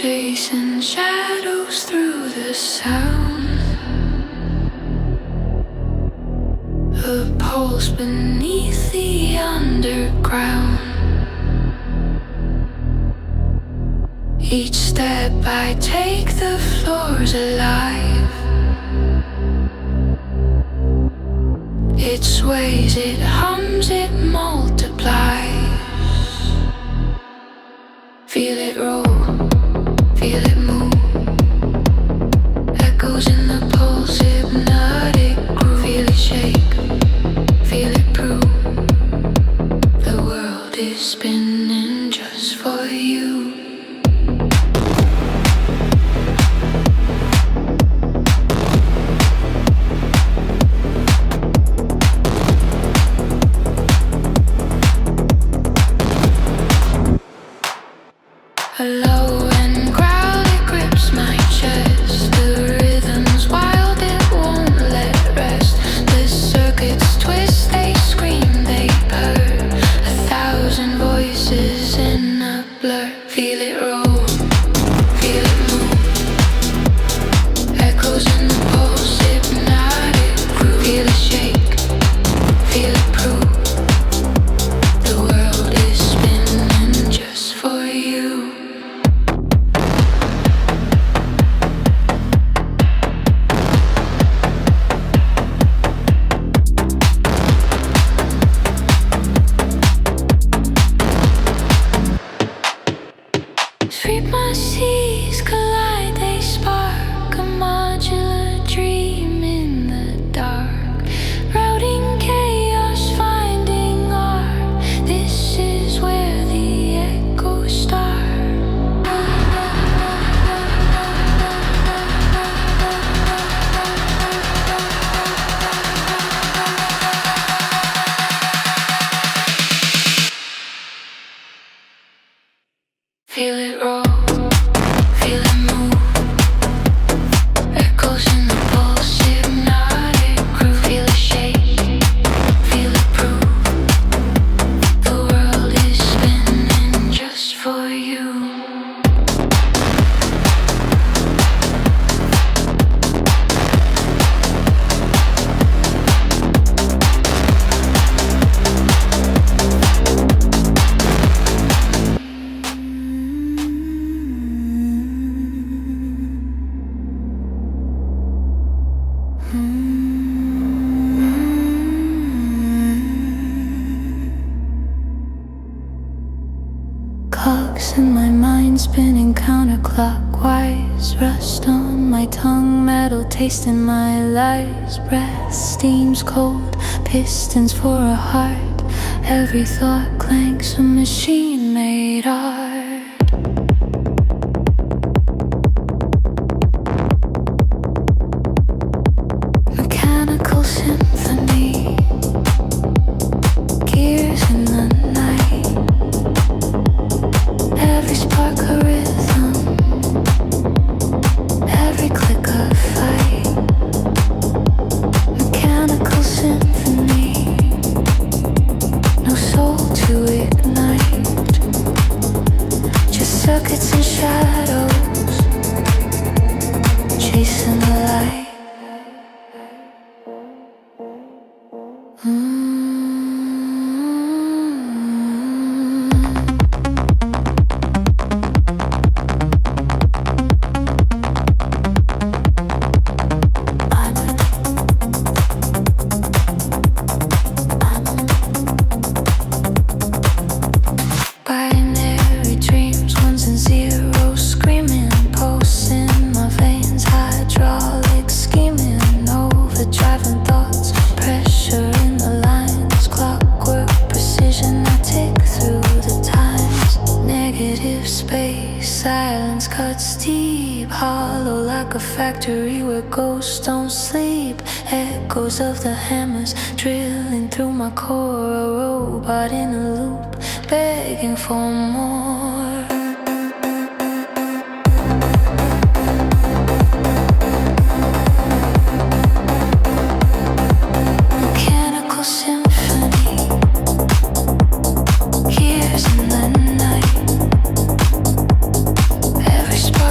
chasing shadows through the sound. A pulse beneath the underground. Each step I take, the floor's alive. It sways, it hums, it multiplies. Feel it roll, feel it move. Echoes in the pulse, hypnotic groove. Feel it shake, feel it prove. The world is spinning just for you. A low and growl, it grips my chest. The rhythm's wild, it won't let rest. The circuits twist, they scream, they purr. 1,000 voices in a blur. Feel it roll, feel it move. Echoes in the pulse, hypnotic groove. Feel it shake, feel it prove. The world is spinning just for you. Sweep my seas, collide, they spark. A modular dream in the dark. Routing chaos, finding art. This is where the echoes start. Feel it roll, feel it move. Echoes in the pulse, hypnotic groove. Feel it shake, feel it prove. The world is spinning just for you. Clocks in my mind spinning counterclockwise. Rust on my tongue, metal tasting my lies. Breath steams cold, pistons for a heart. Every thought clanks, a machine-made art. Mechanical symphony, gears in the night. Every spark a rhythm, every click a fight. Mechanical symphony, no soul to ignite. Just circuits and shadows, chasing the light. Binary dreams, ones and zeros, screaming, pulsing my veins, hydraulic scheming, overdriving thoughts, pressure in the lines, clockwork precision. I tick through the times, negative space, silence cuts deep, hollow like a factory where ghosts don't sleep. Echoes of the hammers drilling through my core, a robot in a loop, begging for more. Mechanical symphony, gears in the night. Every spark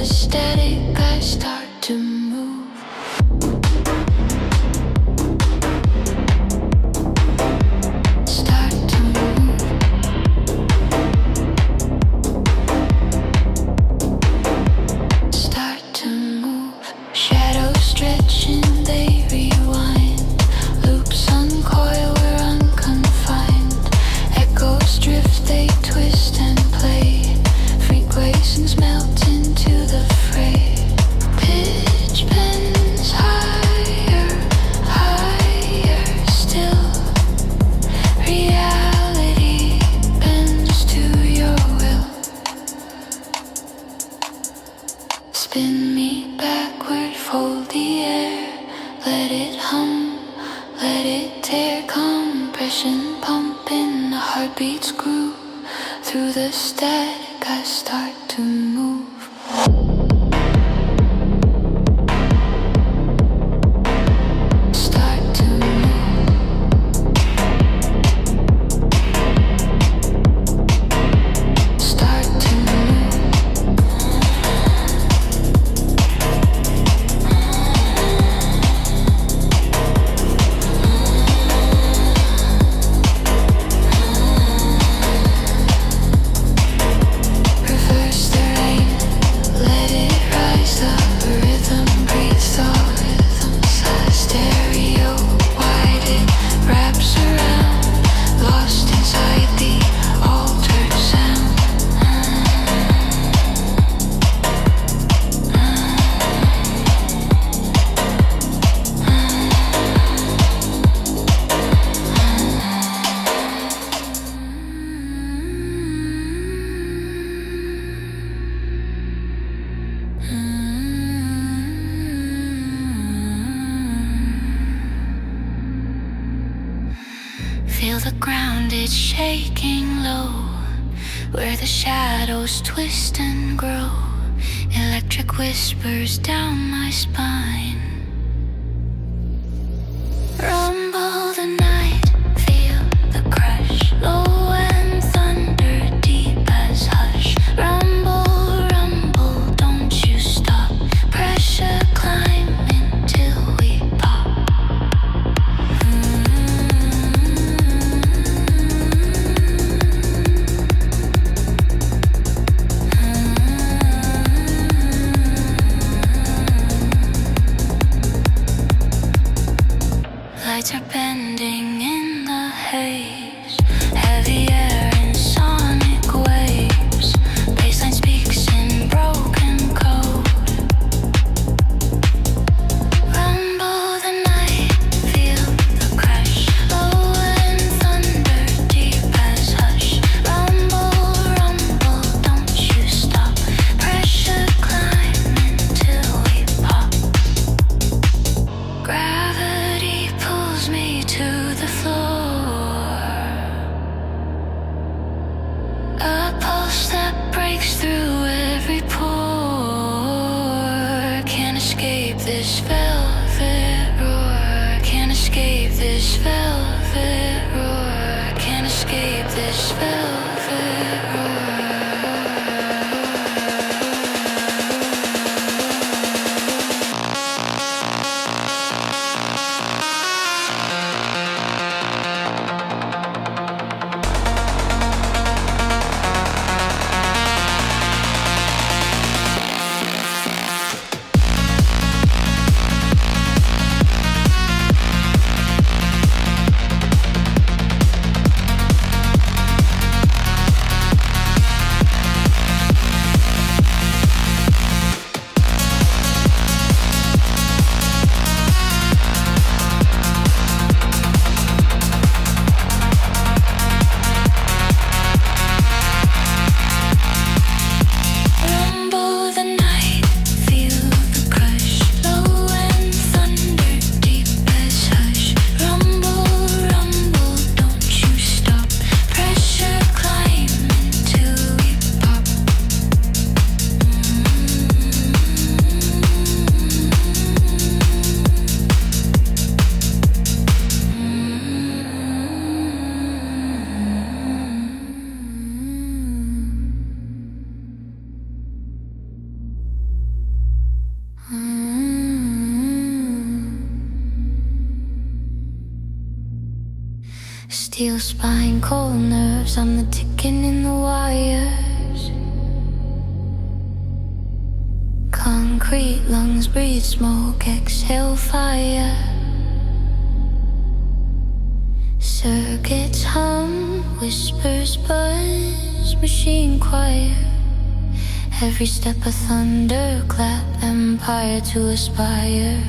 static, I start to move. Start to move. Start to move. Shadows stretching, they rewind. Loops uncoil, we're unconfined. Echoes drift, they twist and play. Frequencies melt into the fray. Pitch bends higher, higher still. Reality bends to your will. Spin me backward, fold the air. Let it hum, let it tear. Compression pumping, the heartbeats grew. Through the static, I start to move. Start to move. Start to move. Reverse the rain, let it rise up. Rhythm breathes all rhythms. Stereo wide, it wraps around. Lost inside the altered sound. Feel the ground, it's shaking low, where the shadows twist and grow. Electric whispers down my spine. Rumble the night, feel the crush. Low and thunder, deep as hush. Rumble, rumble, don't you stop. Pressure climbing till we pop. Lights are bending in the haze. Heavy air in sonic waves. Baseline speaks in broken code. Rumble the night, feel the crash. Low and thunder, deep as hush. Rumble, rumble, don't you stop. Pressure climbing till we pop. Gravity pulls me to the floor. A pulse that breaks through every pore. Can't escape this velvet roar. Can't escape this velvet roar. Can't escape this velvet roar. Steel spine, cold nerves, I'm the ticking in the wires. Concrete lungs breathe smoke, exhale fire. Circuits hum, whispers buzz, machine choir. Every step a thunderclap, empire to aspire.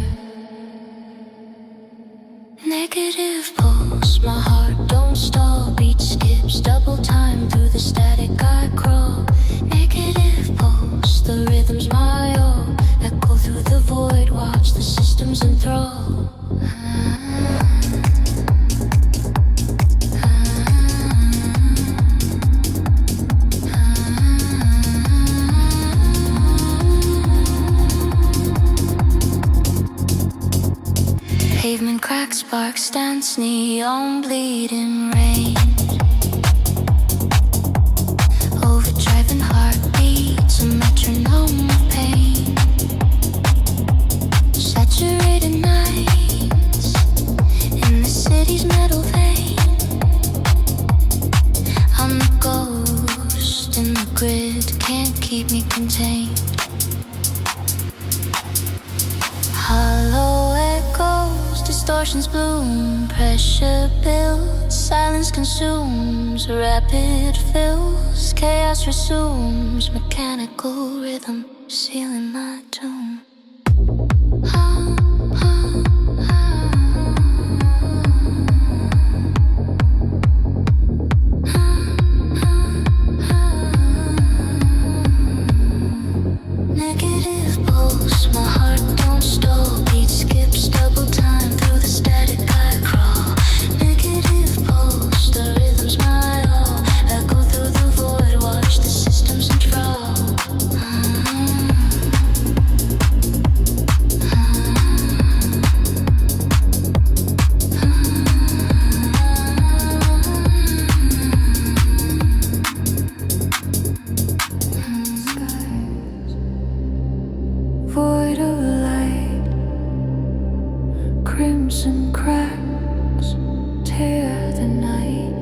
Negative pulse, my heart don't stall. Beat skips, double time through the static I crawl. Negative pulse, the rhythm's my all. Echo through the void, watch the systems enthrall. Pavement cracks, sparks dance, neon bleeding rain. Overdriving heartbeats, a metronome of pain. Saturated nights in the city's metal vein. I'm the ghost in the grid, can't keep me contained. Hollow echoes, distortions bloom, pressure builds, silence consumes, rapid fills, chaos resumes, mechanical rhythm sealing my tomb. Negative pulse, my heart don't stall. Beat skips, double time through the static I crawl. Negative pulse, the rhythm's my all. Echo through the void, watch the systems enthrall. Void of light, crimson cracks tear the night.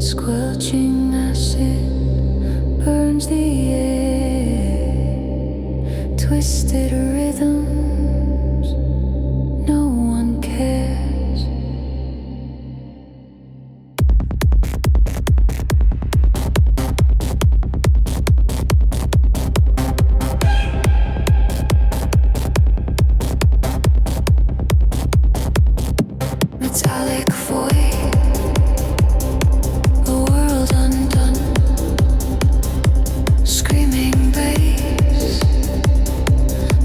Squelching acid burns the air. Twisted rhythms, no one cares. Metallic void, a world undone. Screaming bass,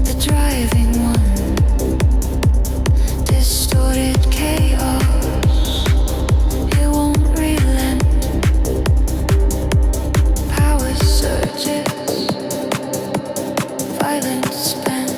the driving one. Distorted chaos, it won't relent. Power surges, violence spent.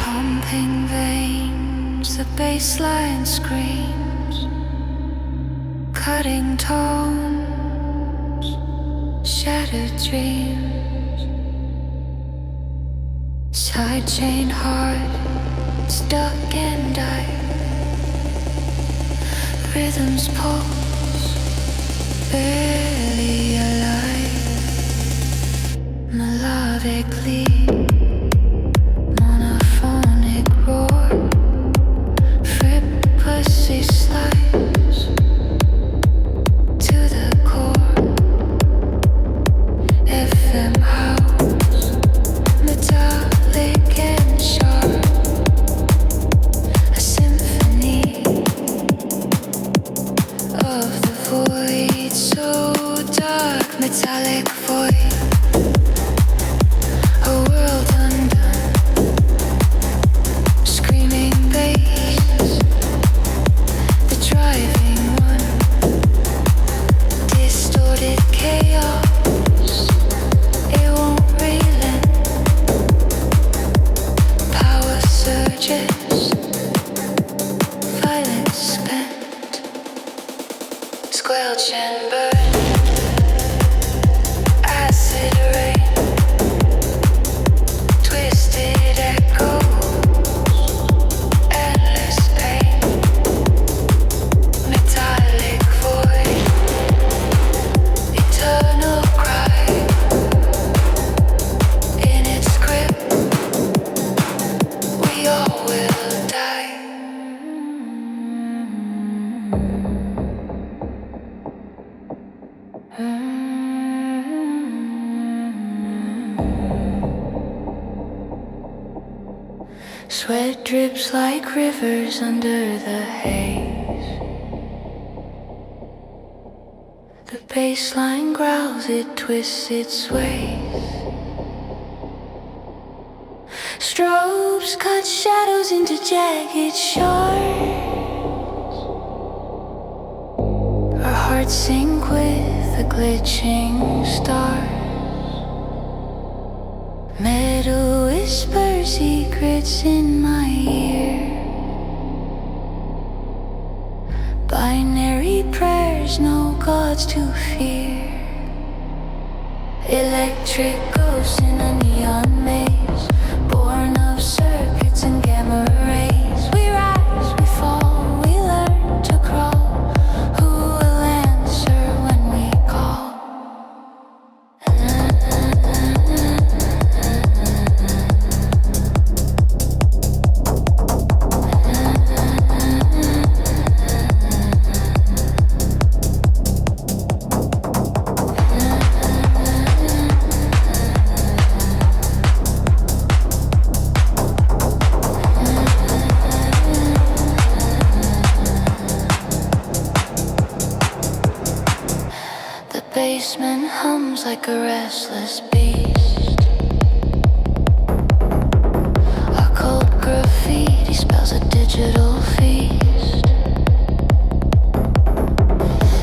Pumping veins, the baseline screams. Cutting tones, shattered dreams. Sidechain heart, stuck and dive. Rhythms pulse, barely alive. Melodically, monophonic roar. Frequency slides to the core. FM house, metallic and sharp. A symphony of the void, so dark. Metallic void, a world undone. Screaming bass, the driving one. Distorted chaos, it won't relent. Power surges, violence. Sweat drips like rivers under the haze. The baseline growls, it twists, it sways. Strobes cut shadows into jagged shards. Our hearts sink with the glitching stars. Metal whispers secrets in my ear. Binary prayers, no gods to fear. Electric ghosts in a neon maze, born of circuits and gamma rays. We rise, we fall, we learn to crawl. Who will answer when we call? Basement hums like a restless beast. Occult graffiti spells a digital feast.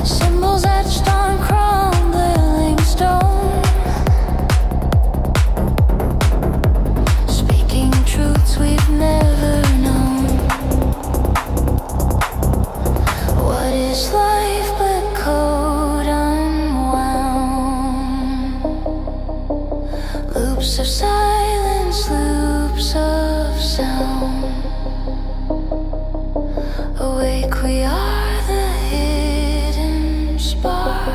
Symbols etched on crumbling stone, speaking truths we've never known. What is life but code loops of silence, loops of sound. Awake we are the hidden spark,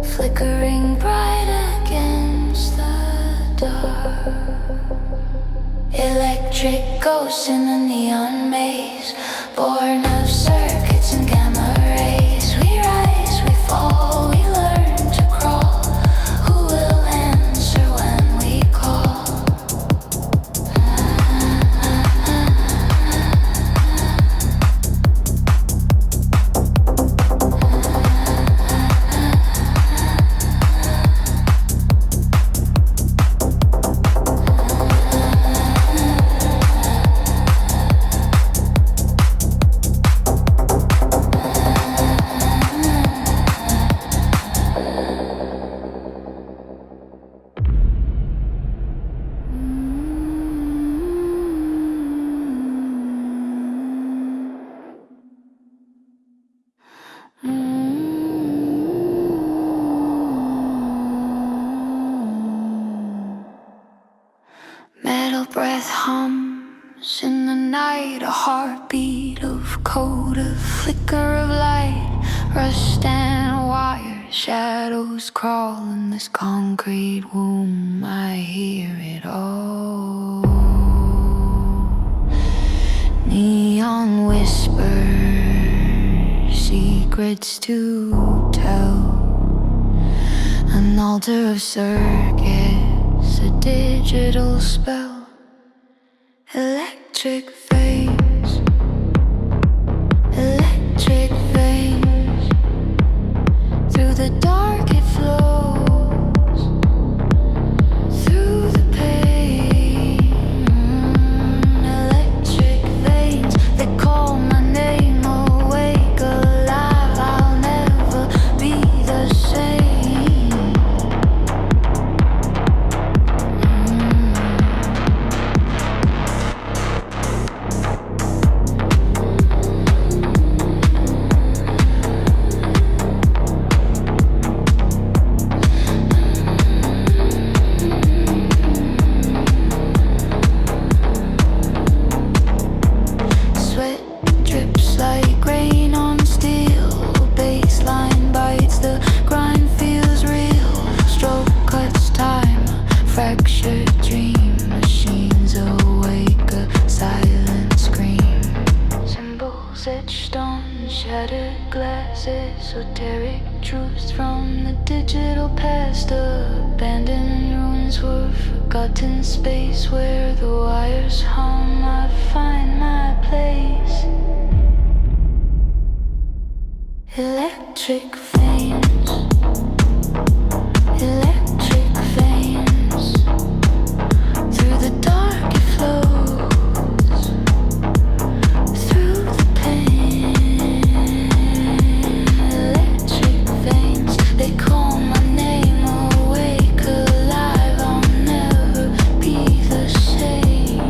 flickering bright against the dark. Electric ghosts in a neon maze, born of circuits and gamma rays. We rise, we fall, we learn to crawl. Who will answer when we call? Metal breath hums in the night, a heartbeat of code, a flicker of light, rust and wire, shadows crawl in this concrete womb. I hear it all. Neon whispers, secrets to tell, an altar of circuits, a digital spell. Electric veins, electric veins. Through the dark it flows, through the pain. Electric veins, they call my name. Awake, alive, I'll never be the same. Esoteric truths from the digital past, abandoned ruins were forgotten space where the wires hum. I find my place. Electric veins, electric veins. Through the dark it flows, through the pain. Electric veins, they call my name. Awake, alive, I'll never be the same.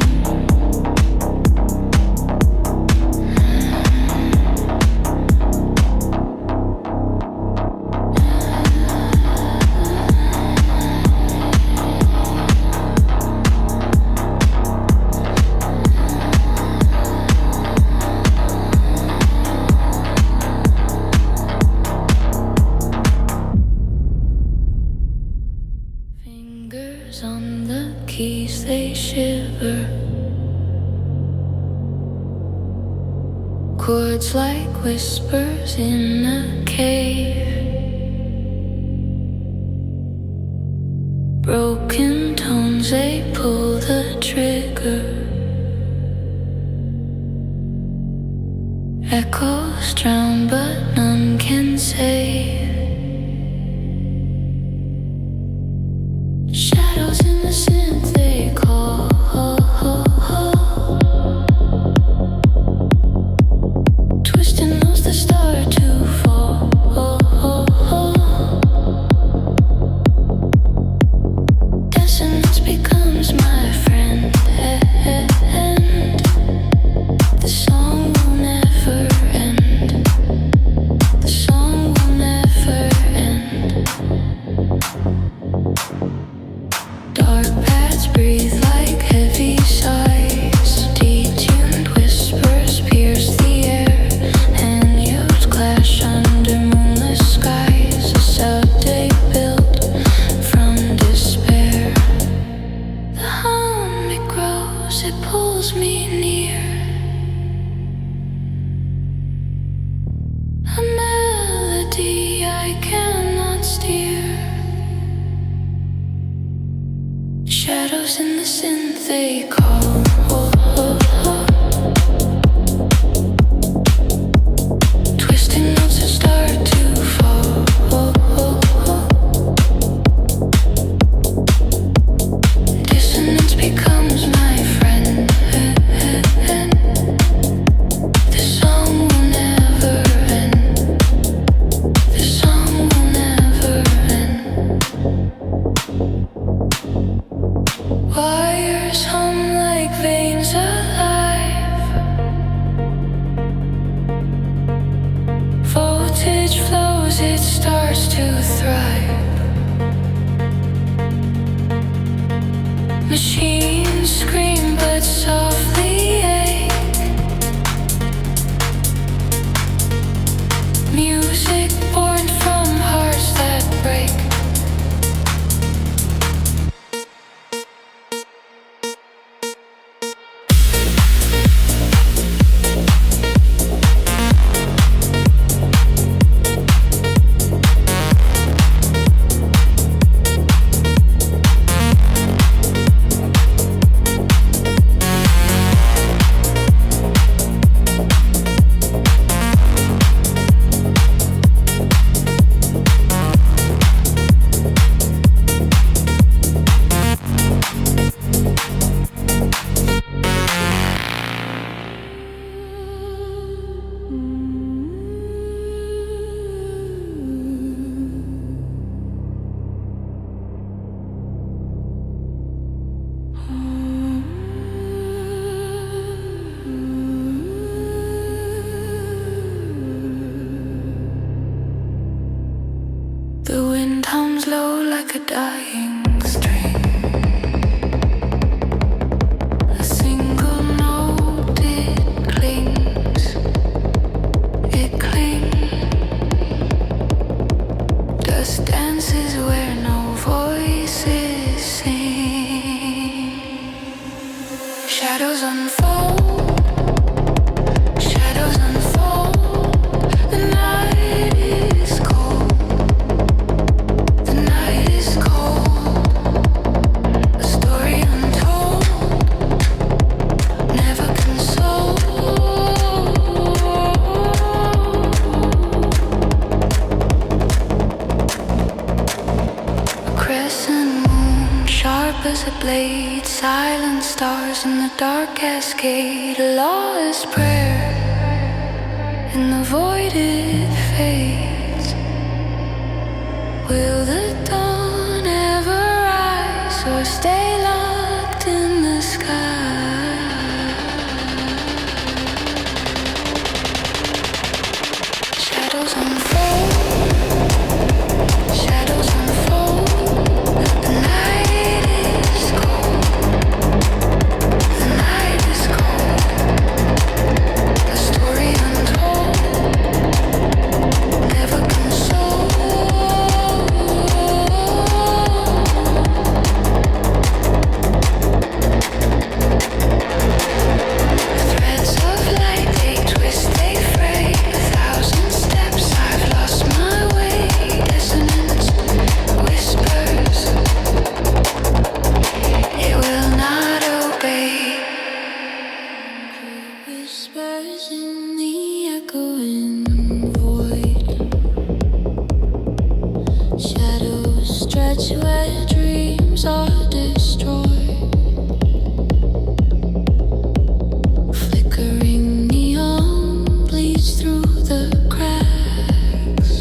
Fingers on the keys, they shiver. Chords like whispers in a cave. Broken tones, they pull the trigger. Echoes drown, but none can save. Shadows in the synth they call. Twisting knows the start to fall. Dissonance becomes my friend. The song will never end. The song will never end. Dark paths breathe like heavy sighs. Detuned whispers pierce the air. And hues clash under moonless skies. A subday built from despair. The hum, it grows, it pulls me near. A melody I cannot steer. Shadows in the synth they call. Twisting notes that start to fall. Dissonance becomes my friend. The song will never end. The song will never end. Wires hum like veins alive. Voltage flows, it starts to thrive. Machines scream but softly ache. Music born from hearts that break. The wind hums low like a dying string. A single note, it clings, it clings. Dust dances where no voices sing. Shadows unfold, shadows unfold. The night is cold. The night is cold. opposite blade, silent stars in the dark cascade, a lost prayer in the void it fades. Will the dawn ever rise or stay locked in the sky? Shadows unfold, shadows unfold. The night is cold, the night is cold. A story untold, never consoled. Threads of light, they twist, they fray. 1,000 steps, I've lost my way. Dissonance whispers, it will not obey. Whispers in the echoing void. Shadows stretch where dreams are destroyed. Flickering neon bleeds through the cracks.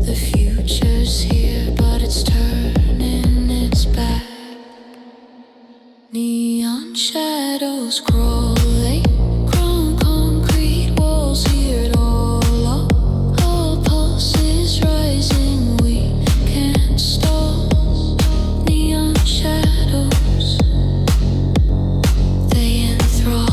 The future's here, but it's turning its back. Neon shadows crawl, they crawl on concrete walls. Hear it all pulses rising, we can't stop. Neon shadows, they enthrall.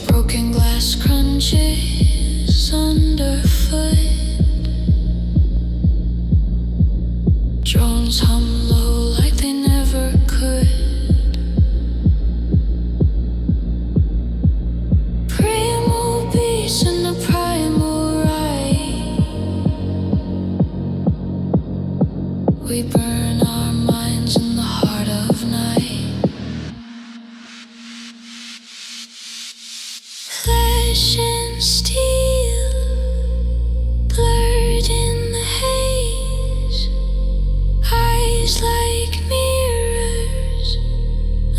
Broken glass crunches underfoot. Drones hum low like they never could. Primal beast and the primal right. We burn our minds in the heart of night. Flesh and steel, blurred in the haze. Eyes like mirrors,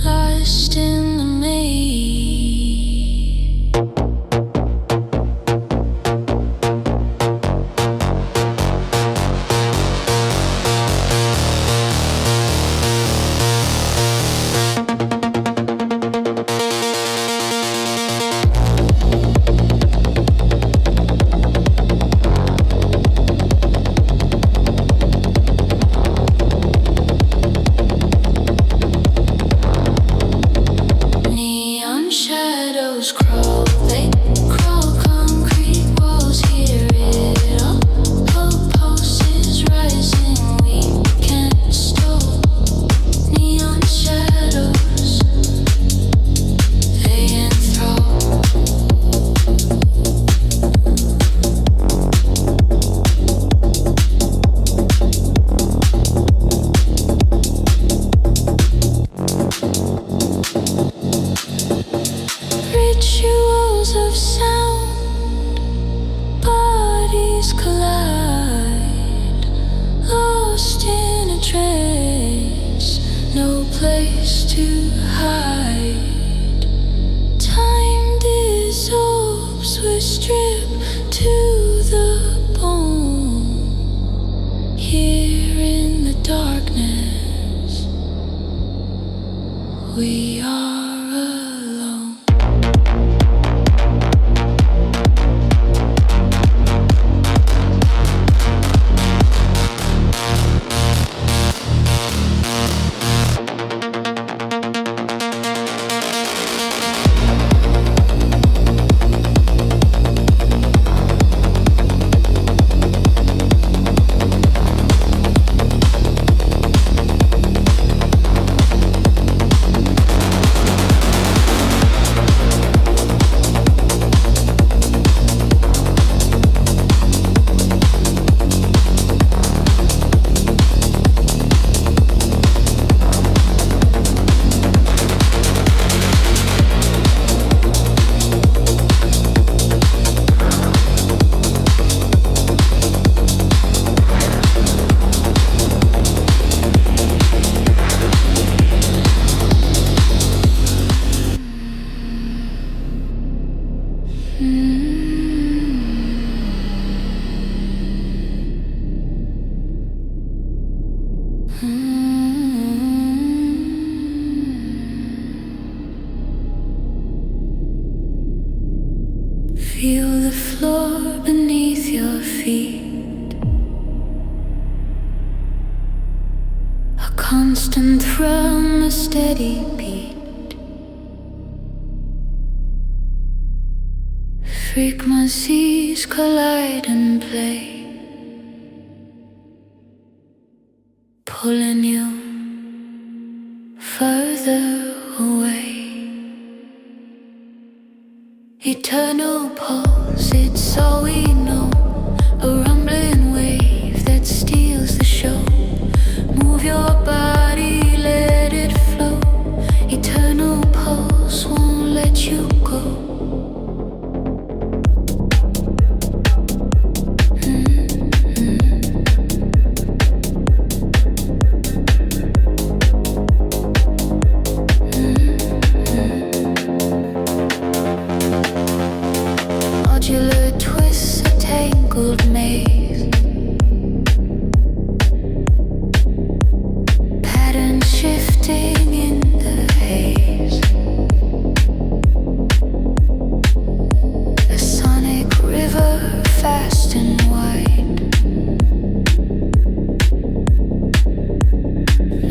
lost in the maze. Neon shadows crawl, they crawl concrete walls. Hear it all pulses rising, we can't stop. Neon shadows, they enthrall. Rituals of sound, bodies collide, lost in a trance, no place to hide. Time dissolves, we strip to the bone. Here in the darkness, we are alone. constant thrum, a steady beat. Frequencies collide and play, pulling you further away. Eternal pulse, it's all we know. A rumbling wave that steals the show. Move your body, let it flow. Eternal pulse won't let you go. Modular twists, a tangled maze. Pattern shifting in the haze. A sonic river, fast and wide.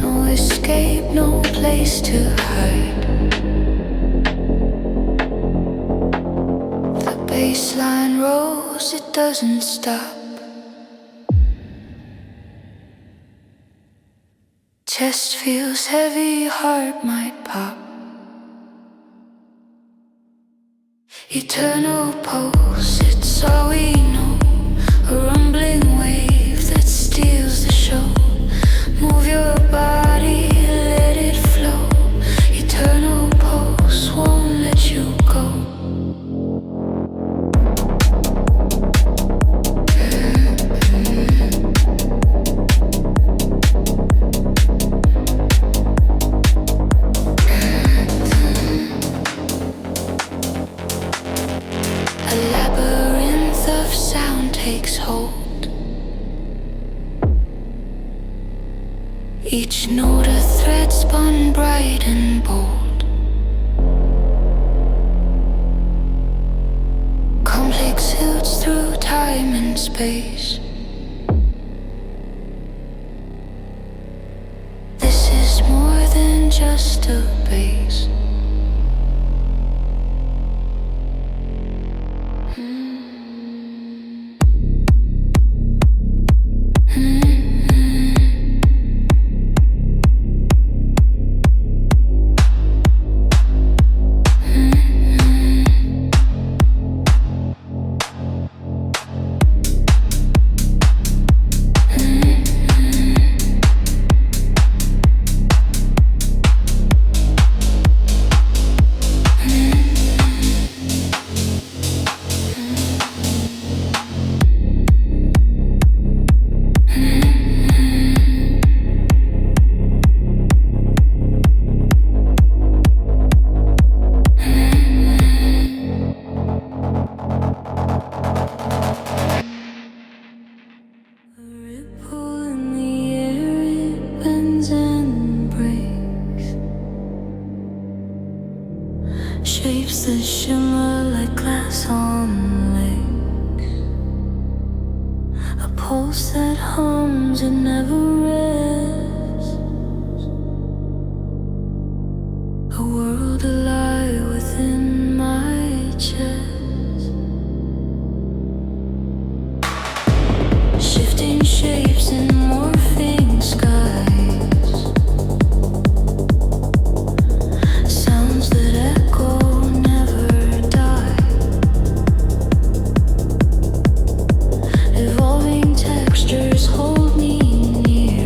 No escape, no place to hide. Baseline rose, it doesn't stop. Chest feels heavy, heart might pop. Eternal pulse, it's all we know. A rumbling wave that steals the show. Move your body, let it flow. Eternal pulse won't let you go. A labyrinth of sound takes hold. Each note a thread spun bright and bold. Complex suits through time and space. This is more than just a base. Shapes that shimmer like glass on lakes. A pulse that hums and never rests. A world alive within my chest. Shifting shapes and morphing skies. Sounds that echo, never die. Evolving textures hold me near.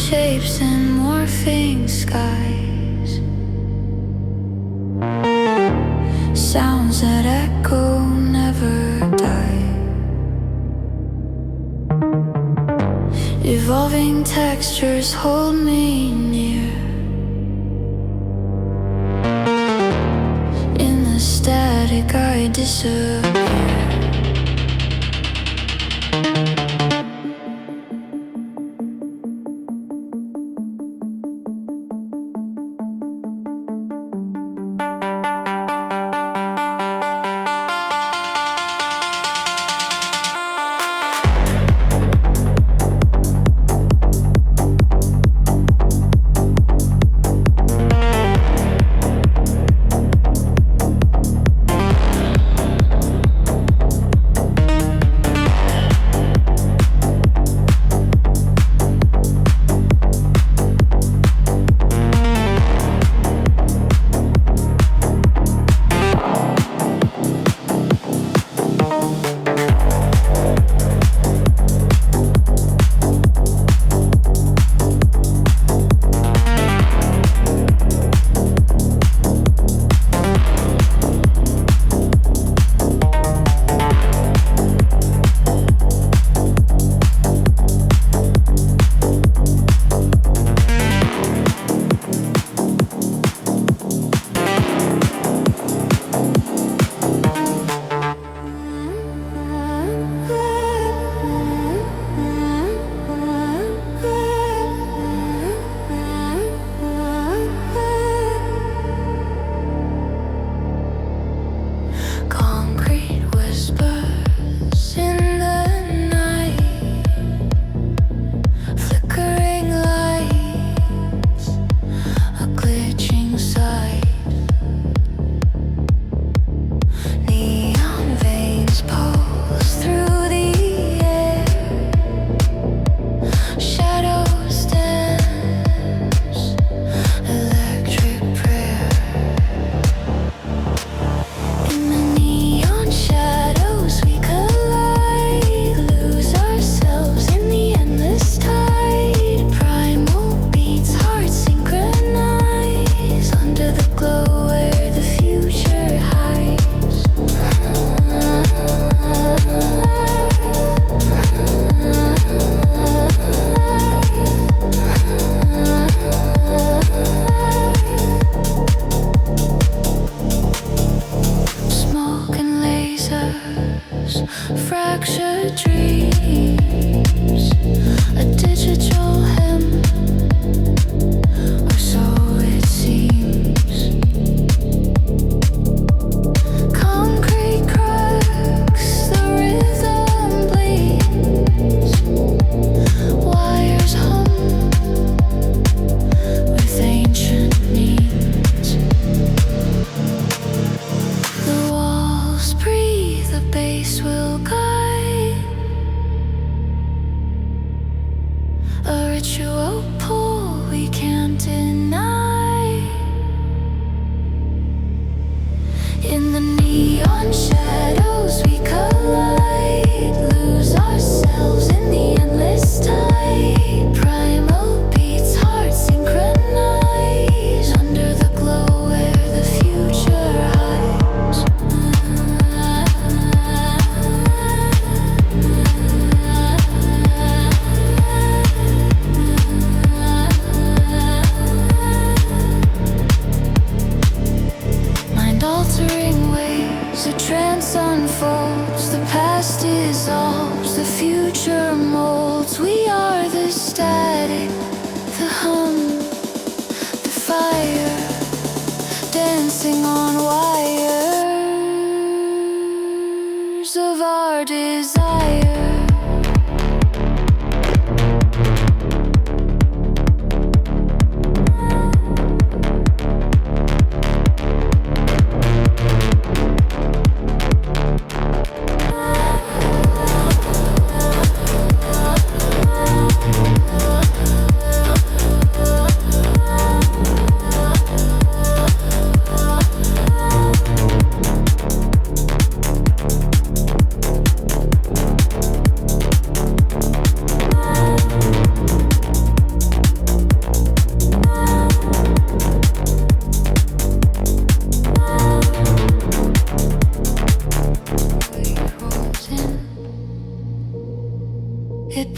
shapes and morphing skies, sounds that echo never die, evolving textures hold me near. In the static I disappear.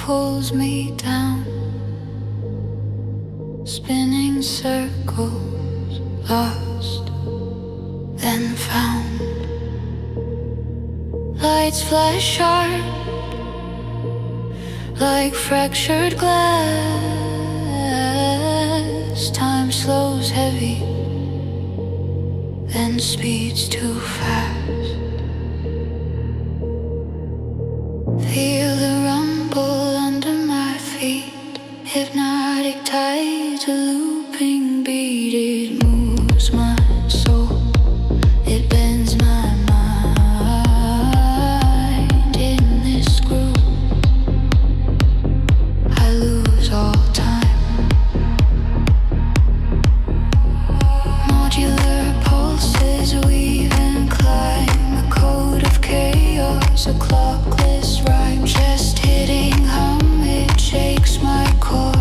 pulls me down, spinning circles, lost, then found. Lights flash sharp, like fractured glass. Time slows heavy, then speeds too fast. Feel the rumble under my feet, hypnotic tides, a looping beat. It moves my soul, it bends my mind. In this groove, I lose all time. Modular pulses weave and climb, a code of chaos, a clockless rhyme. Just hitting hum, it shakes my core.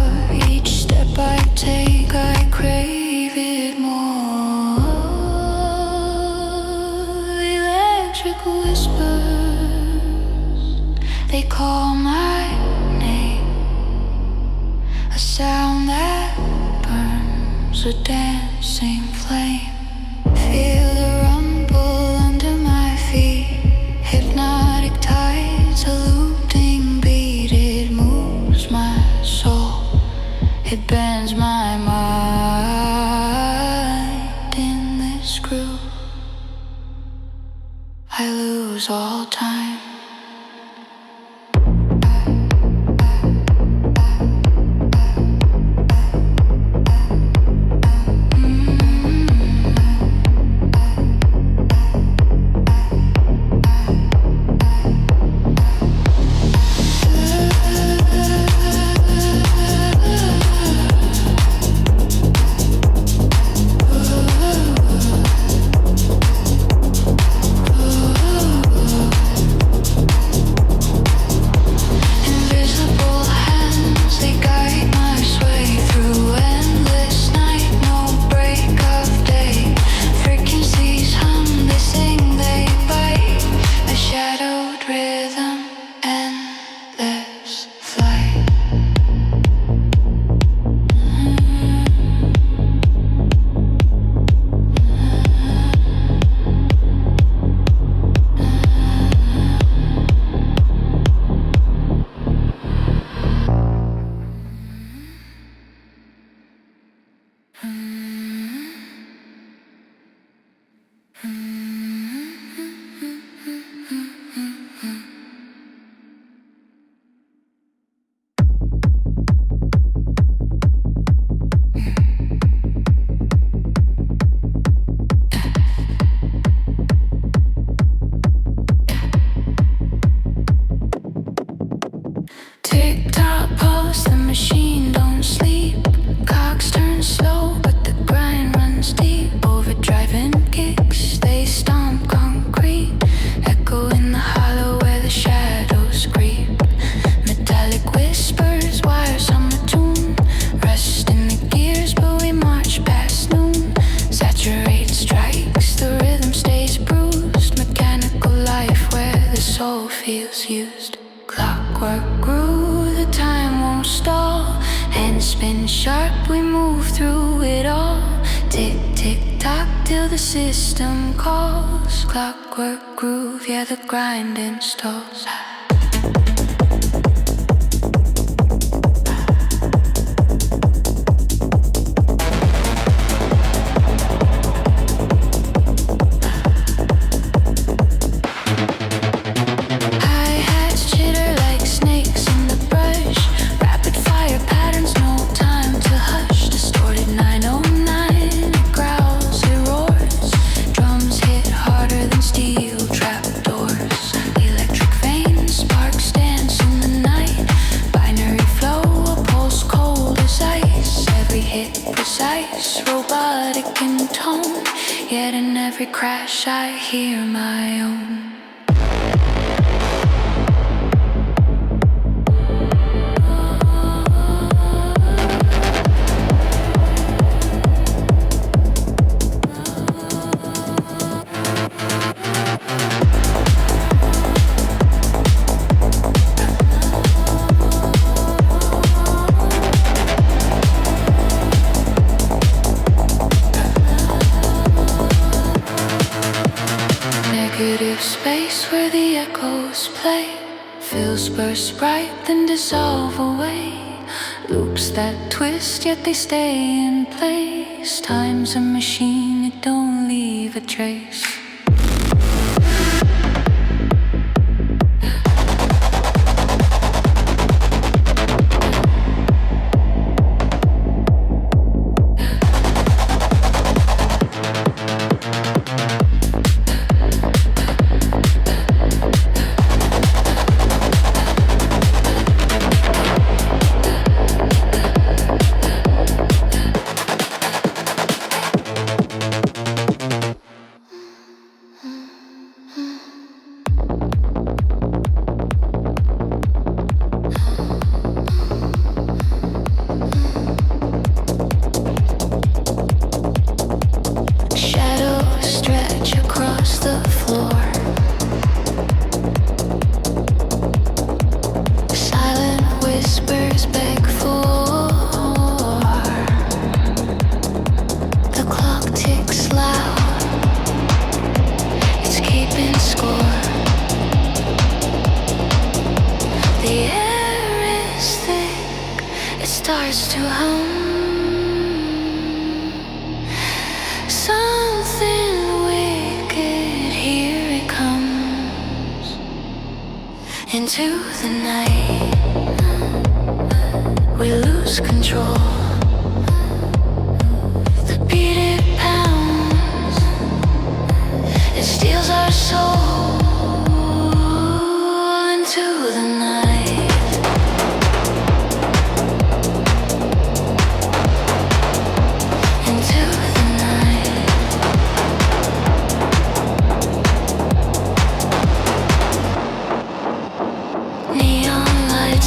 Each step I take, I crave it more. Electric whispers, they call my name, a sound that burns, a dancing flame. Feel the rumble under my feet, hypnotic tides, a looping beat. It moves my soul, it bends my mind. In this groove, I lose all time. The grind installs. Steel trapdoors, electric veins Space where the echoes play, fills burst bright then dissolve away. Loops that twist yet they stay in place. Time's a machine, it don't leave a trace. Starts to hum. Something wicked, here it comes. Into the night, we lose control. The beat it pounds, it steals our soul. Into the night.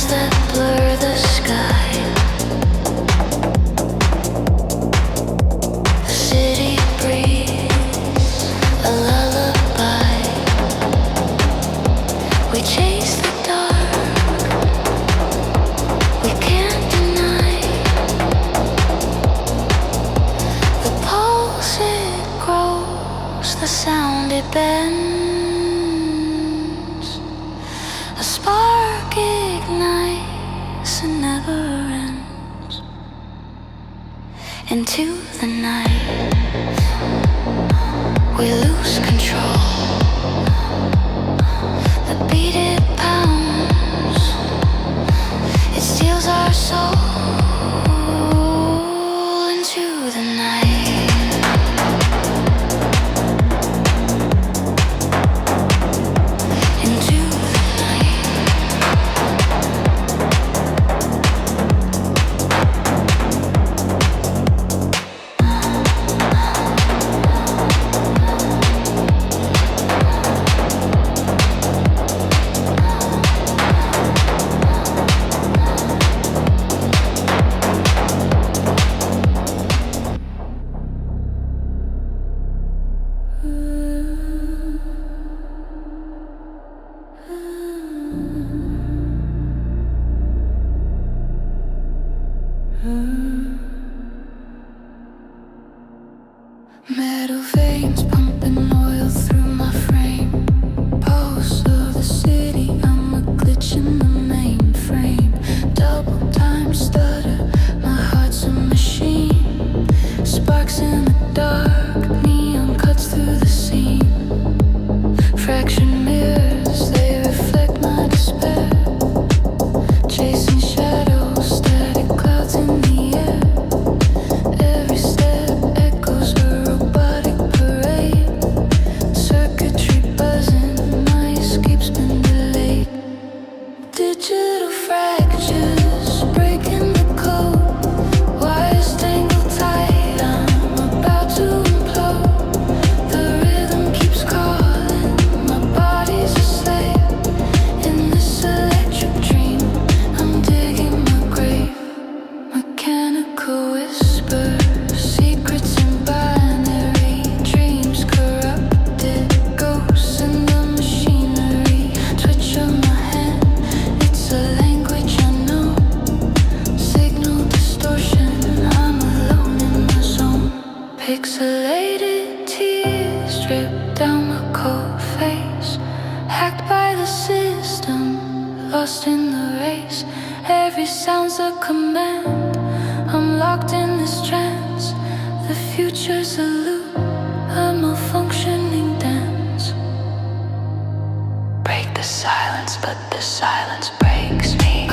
That blur the sky. The city breathes a lullaby. We chase the dark, we can't deny. The pulse it grows, the sound it bends. A spark ignites and never ends. Into the night, we lose control. The beat it pounds, it steals our soul. Into the night. hacked by the system, lost in the race. Every sound's a command. I'm locked in this trance. The future's a loop, a malfunctioning dance. Break the silence, but the silence breaks me.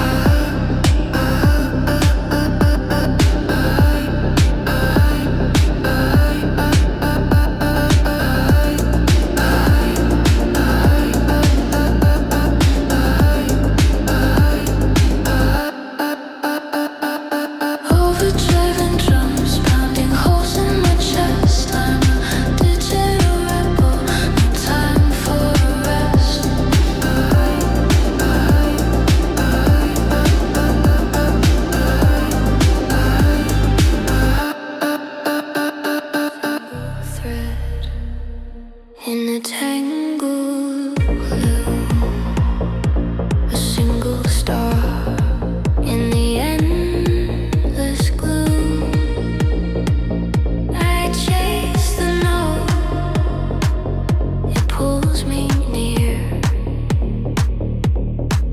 In the tangled loom, a single star in the endless gloom. I chase the note, it pulls me near,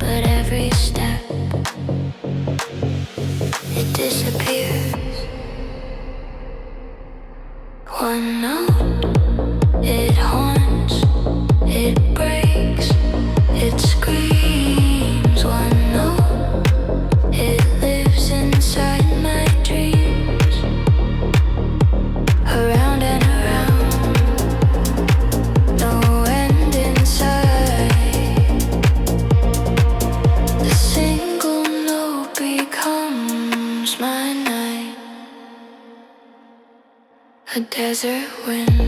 but every step it disappears. One note, it haunts, it breaks, it screams. One note, it lives inside my dreams. Around and around, no end in sight. A single note becomes my night. A desert wind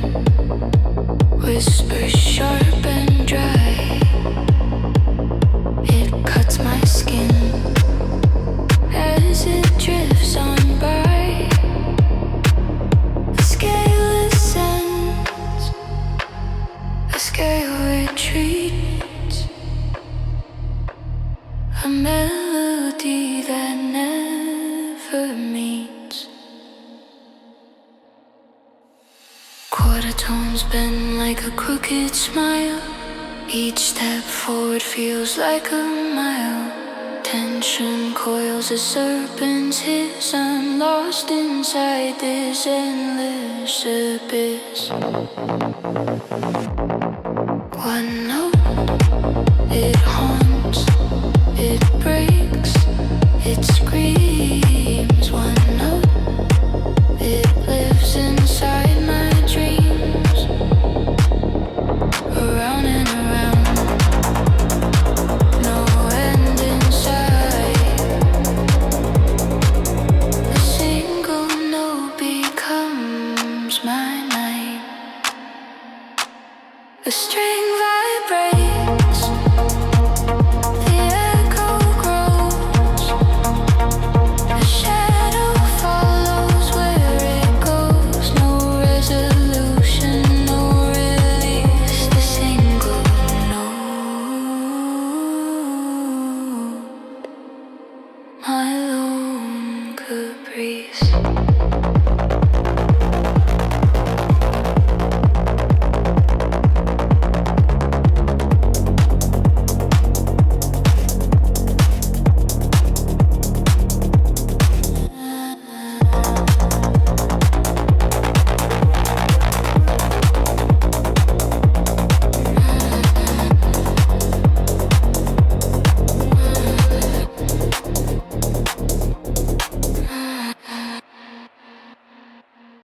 whispers sharp and dry. It cuts my skin as it drifts on by. A scale ascends, a scale retreats. A melody that never meets. Quarter tones bend like a crooked smile. Each step forward feels like a mile. Tension coils a serpent's hiss. I'm lost inside this endless abyss. One note, it haunts, it breaks, it screams.